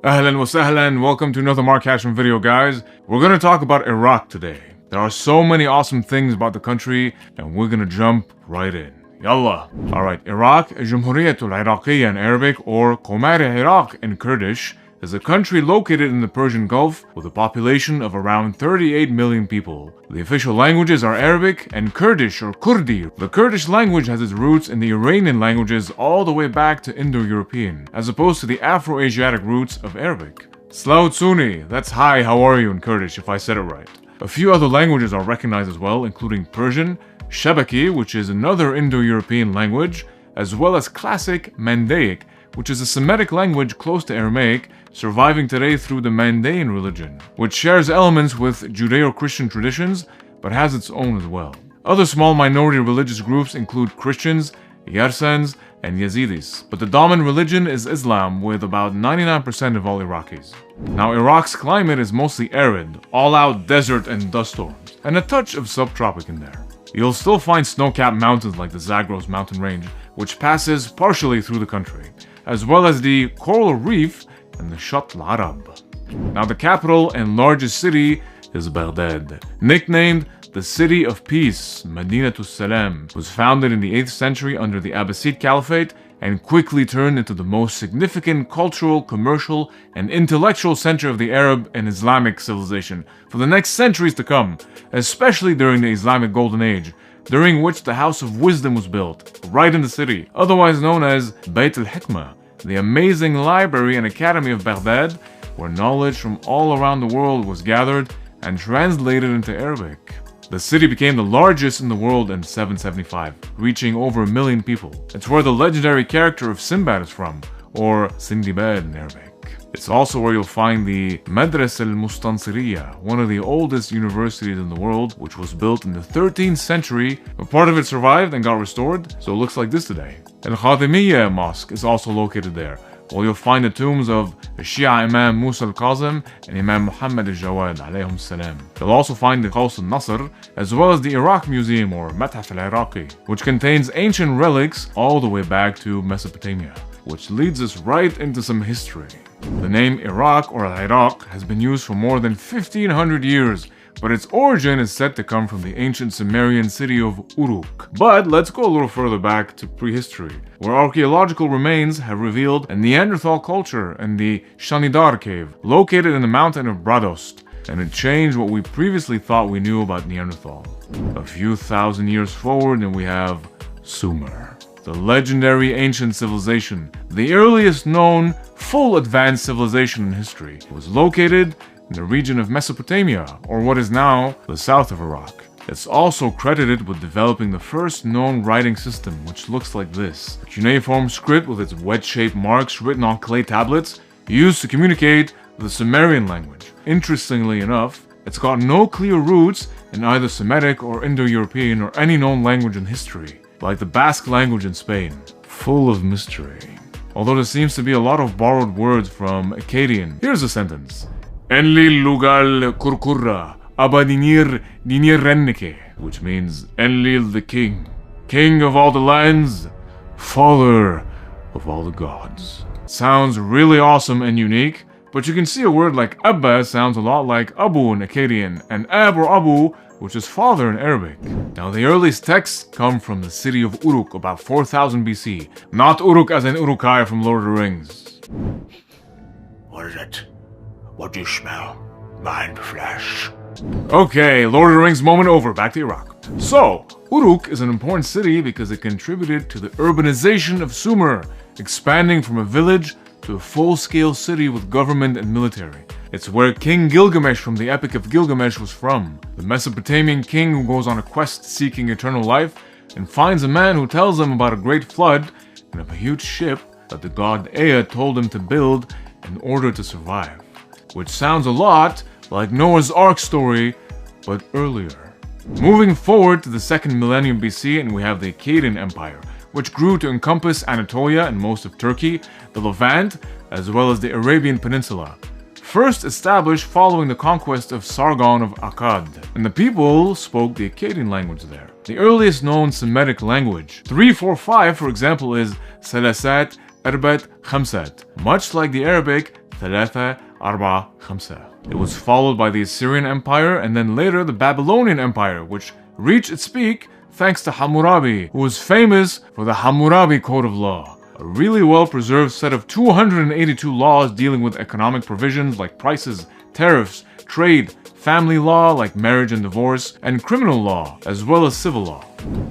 Ahlan wa sahlan, welcome to another Mark Hashim video, guys. We're gonna talk about Iraq today. There are so many awesome things about the country, and we're gonna jump right in. Yallah. Alright, Iraq, Jumhuriyatul Iraqiyya in Arabic, or Qomar Iraq in Kurdish, is a country located in the Persian Gulf with a population of around 38 million people. The official languages are Arabic and Kurdish or Kurdi. The Kurdish language has its roots in the Iranian languages all the way back to Indo-European, as opposed to the Afro-Asiatic roots of Arabic. Slaut Sunni, that's hi, how are you in Kurdish if I said it right. A few other languages are recognized as well, including Persian, Shabaki, which is another Indo-European language, as well as Classic Mandaic, which is a Semitic language close to Aramaic, surviving today through the Mandaean religion, which shares elements with Judeo-Christian traditions, but has its own as well. Other small minority religious groups include Christians, Yarsans, and Yazidis, but the dominant religion is Islam, with about 99% of all Iraqis. Now, Iraq's climate is mostly arid, all-out desert and dust storms, and a touch of subtropic in there. You'll still find snow-capped mountains like the Zagros mountain range, which passes partially through the country, as well as the coral reef and the Shatt al-Arab. Now, the capital and largest city is Baghdad, nicknamed the City of Peace, Madinatus Salam, was founded in the 8th century under the Abbasid Caliphate and quickly turned into the most significant cultural, commercial, and intellectual center of the Arab and Islamic civilization for the next centuries to come, especially during the Islamic Golden Age, during which the House of Wisdom was built, right in the city, otherwise known as Bayt al-Hikmah, the amazing library and academy of Baghdad, where knowledge from all around the world was gathered and translated into Arabic. The city became the largest in the world in 775, reaching over 1 million people. It's where the legendary character of Sinbad is from, or Sindibad in Arabic. It's also where you'll find the Madrasa al-Mustansiriyya, one of the oldest universities in the world, which was built in the 13th century. A part of it survived and got restored, so it looks like this today. Al-Khatimiyya Mosque is also located there, where you'll find the tombs of Shia Imam Musa al-Kazim and Imam Muhammad al-Jawad alayhim salam. You'll also find the Qaws al-Nasr, as well as the Iraq Museum or Mat'haf al-Iraqi, which contains ancient relics all the way back to Mesopotamia, which leads us right into some history. The name Iraq or Iraq has been used for more than 1500 years, but its origin is said to come from the ancient Sumerian city of Uruk. But let's go a little further back to prehistory, where archaeological remains have revealed a Neanderthal culture in the Shanidar cave, located in the mountain of Bradost, and it changed what we previously thought we knew about Neanderthal. A few thousand years forward and we have Sumer, the legendary ancient civilization, the earliest known full advanced civilization in history. It was located in the region of Mesopotamia, or what is now the south of Iraq. It's also credited with developing the first known writing system, which looks like this: a cuneiform script with its wedge-shaped marks written on clay tablets, used to communicate with the Sumerian language. Interestingly enough, it's got no clear roots in either Semitic or Indo-European or any known language in history, like the Basque language in Spain. Full of mystery. Although there seems to be a lot of borrowed words from Akkadian. Here's a sentence: Enlil Lugal Kurkurra Abadinir Dinir Rennike, which means Enlil the king, king of all the lands, father of all the gods. Sounds really awesome and unique, but you can see a word like Abba sounds a lot like Abu in Akkadian, and Ab or Abu, which is father in Arabic. Now, the earliest texts come from the city of Uruk about 4000 BC, not Uruk as in Uruk-hai from Lord of the Rings. What is it? What do you smell? Mind flesh. Okay, Lord of the Rings moment over, back to Iraq. So, Uruk is an important city because it contributed to the urbanization of Sumer, expanding from a village to a full-scale city with government and military. It's where King Gilgamesh from the Epic of Gilgamesh was from, the Mesopotamian king who goes on a quest seeking eternal life and finds a man who tells him about a great flood and of a huge ship that the god Ea told him to build in order to survive. Which sounds a lot like Noah's Ark story, but earlier. Moving forward to the 2nd millennium BC, and we have the Akkadian Empire, which grew to encompass Anatolia and most of Turkey, the Levant, as well as the Arabian Peninsula. First established following the conquest of Sargon of Akkad, and the people spoke the Akkadian language there, the earliest known Semitic language. 345, for example, is Salasat Arbat Khamsat, much like the Arabic ثلاثة أربعة خمسة. It was followed by the Assyrian Empire and then later the Babylonian Empire, which reached its peak thanks to Hammurabi, who was famous for the Hammurabi Code of Law, a really well-preserved set of 282 laws dealing with economic provisions like prices, tariffs, trade, family law like marriage and divorce, and criminal law, as well as civil law.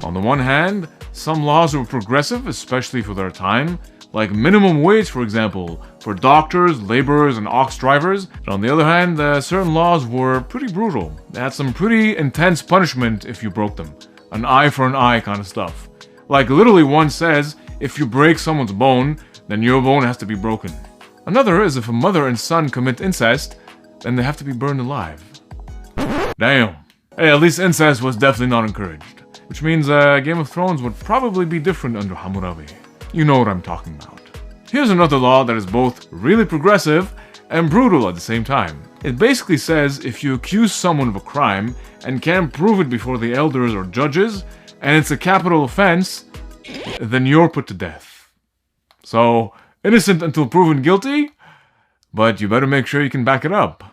On the one hand, some laws were progressive, especially for their time, like minimum wage, for example, for doctors, laborers, and ox drivers. And on the other hand, certain laws were pretty brutal. They had some pretty intense punishment if you broke them. An eye for an eye kind of stuff. Like literally one says, if you break someone's bone, then your bone has to be broken. Another is if a mother and son commit incest, then they have to be burned alive. Damn. Hey, at least incest was definitely not encouraged. Which means Game of Thrones would probably be different under Hammurabi. You know what I'm talking about. Here's another law that is both really progressive and brutal at the same time. It basically says if you accuse someone of a crime and can't prove it before the elders or judges, and it's a capital offense, then you're put to death. So, innocent until proven guilty, but you better make sure you can back it up.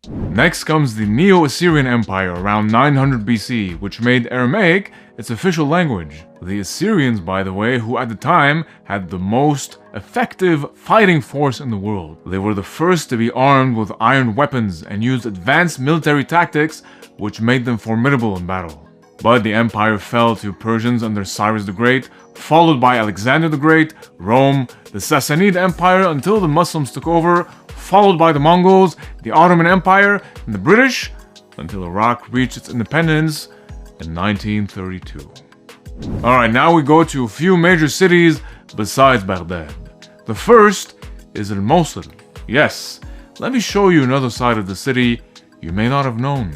Next comes the Neo-Assyrian Empire around 900 BC, which made Aramaic its official language. The Assyrians, by the way, who at the time had the most effective fighting force in the world. They were the first to be armed with iron weapons and used advanced military tactics, which made them formidable in battle. But the empire fell to Persians under Cyrus the Great, followed by Alexander the Great, Rome, the Sassanid Empire until the Muslims took over, followed by the Mongols, the Ottoman Empire, and the British, until Iraq reached its independence in 1932. Alright, now we go to a few major cities besides Baghdad. The first is Al-Mosul. Yes, let me show you another side of the city you may not have known.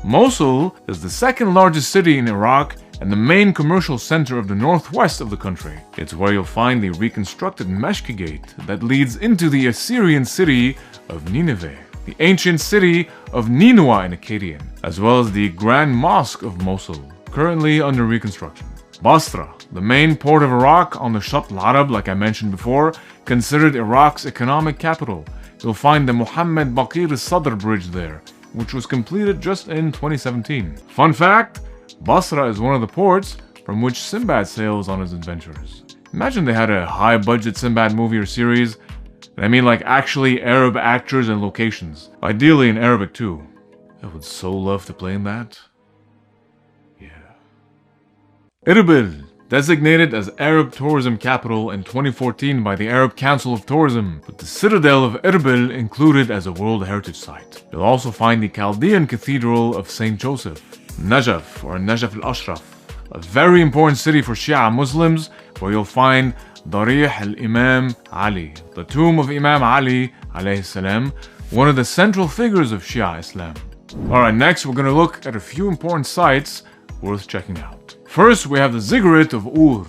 Mosul is the second largest city in Iraq and the main commercial center of the northwest of the country. It's where you'll find the reconstructed Meshki Gate that leads into the Assyrian city of Nineveh, the ancient city of Ninua in Akkadian, as well as the Grand Mosque of Mosul, currently under reconstruction. Basra, the main port of Iraq on the Shatt al-Arab, like I mentioned before, considered Iraq's economic capital. You'll find the Mohammed Baqir al-Sadr bridge there, which was completed just in 2017. Fun fact, Basra is one of the ports from which Sinbad sails on his adventures. Imagine they had a high-budget Sinbad movie or series. I mean like actually Arab actors and locations. Ideally in Arabic too. I would so love to play in that. Yeah. Erbil, designated as Arab Tourism Capital in 2014 by the Arab Council of Tourism, with the citadel of Erbil included as a World Heritage Site. You'll also find the Chaldean Cathedral of St. Joseph, Najaf or Najaf al-Ashraf, a very important city for Shia Muslims, where you'll find Darih al-Imam Ali, the tomb of Imam Ali alayhi salam, one of the central figures of Shia Islam. Alright, next we're going to look at a few important sites worth checking out. First, we have the Ziggurat of Ur,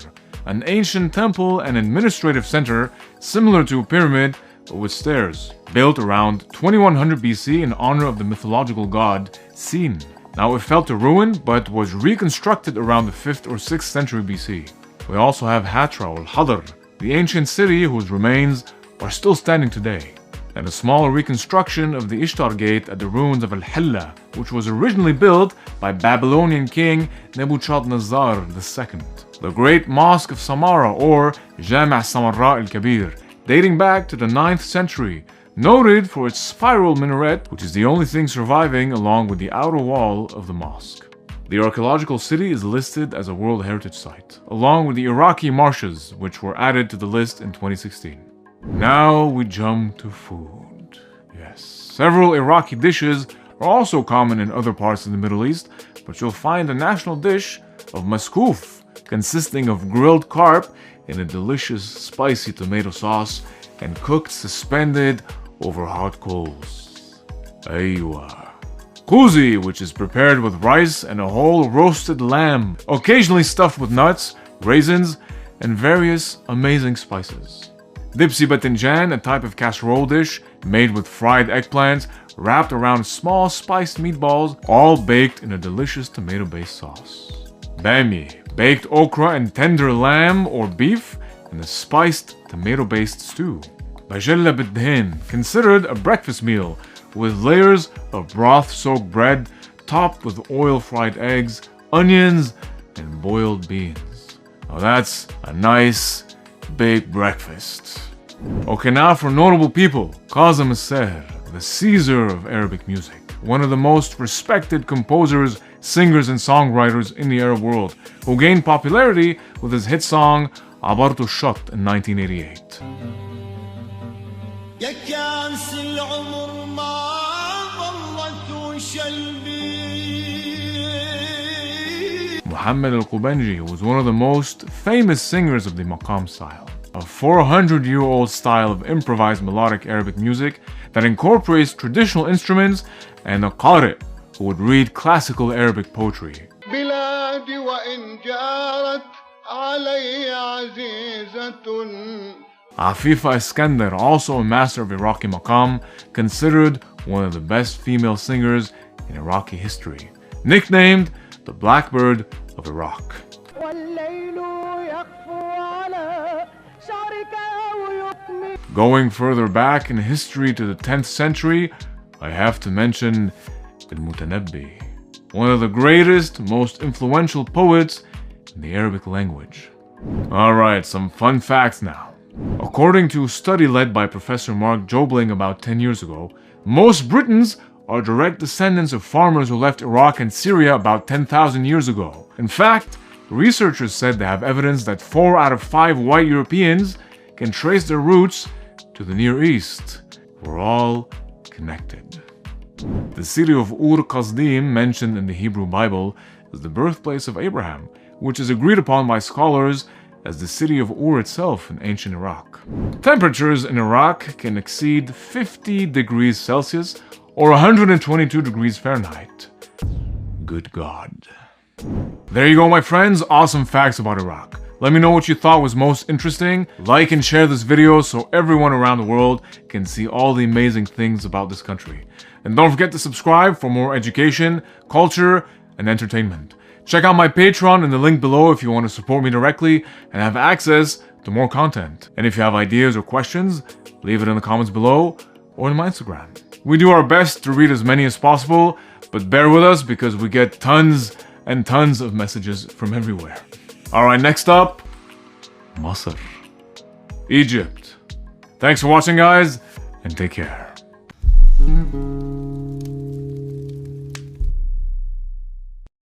an ancient temple and administrative center similar to a pyramid but with stairs, built around 2100 BC in honor of the mythological god Sin. Now it fell to ruin but was reconstructed around the 5th or 6th century BC. We also have Hatra or Hadr, the ancient city whose remains are still standing today, and a small reconstruction of the Ishtar Gate at the ruins of Al-Hilla, which was originally built by Babylonian king Nebuchadnezzar II. The Great Mosque of Samarra or Jami' Samarra al-Kabir, dating back to the 9th century, noted for its spiral minaret, which is the only thing surviving along with the outer wall of the mosque. The archaeological city is listed as a World Heritage Site, along with the Iraqi marshes, which were added to the list in 2016. Now we jump to food. Yes, several Iraqi dishes are also common in other parts of the Middle East, but you'll find a national dish of maskouf, consisting of grilled carp in a delicious spicy tomato sauce and cooked suspended over hot coals. Aywa. Kuzi, which is prepared with rice and a whole roasted lamb, occasionally stuffed with nuts, raisins, and various amazing spices. Dipsi batinjan, a type of casserole dish made with fried eggplants wrapped around small spiced meatballs, all baked in a delicious tomato-based sauce. Bami, baked okra and tender lamb or beef in a spiced tomato-based stew. bajella bidhin, considered a breakfast meal with layers of broth-soaked bread topped with oil-fried eggs, onions, and boiled beans. Now that's a nice, big breakfast. Okay, now for notable people. Kazem As-Saher, the Caesar of Arabic music. One of the most respected composers, singers, and songwriters in the Arab world, who gained popularity with his hit song Abartu Shat in 1988. Muhammad al-Qubanji was one of the most famous singers of the maqam style, a 400-year-old style of improvised melodic Arabic music that incorporates traditional instruments, and a qari who would read classical Arabic poetry. Afifa Iskandar, also a master of Iraqi maqam, considered one of the best female singers in Iraqi history, nicknamed the Blackbird of Iraq. Going further back in history to the 10th century, I have to mention Al-Mutanabbi, one of the greatest, most influential poets in the Arabic language. Alright, some fun facts now. According to a study led by Professor Mark Jobling about 10 years ago, most Britons are direct descendants of farmers who left Iraq and Syria about 10,000 years ago. In fact, researchers said they have evidence that 4 out of 5 white Europeans can trace their roots to the Near East. We're all connected. The city of Ur Qasdim, mentioned in the Hebrew Bible, is the birthplace of Abraham, which is agreed upon by scholars as the city of Ur itself in ancient Iraq. Temperatures in Iraq can exceed 50 degrees Celsius or 122 degrees Fahrenheit. Good God. There you go, my friends. Awesome facts about Iraq. Let me know what you thought was most interesting. Like and share this video so everyone around the world can see all the amazing things about this country. And don't forget to subscribe for more education, culture, and entertainment. Check out my Patreon in the link below if you want to support me directly and have access to more content. And if you have ideas or questions, leave it in the comments below or in my Instagram. We do our best to read as many as possible, but bear with us because we get tons and tons of messages from everywhere. Alright, next up, Masr, Egypt. Thanks for watching, guys, and take care.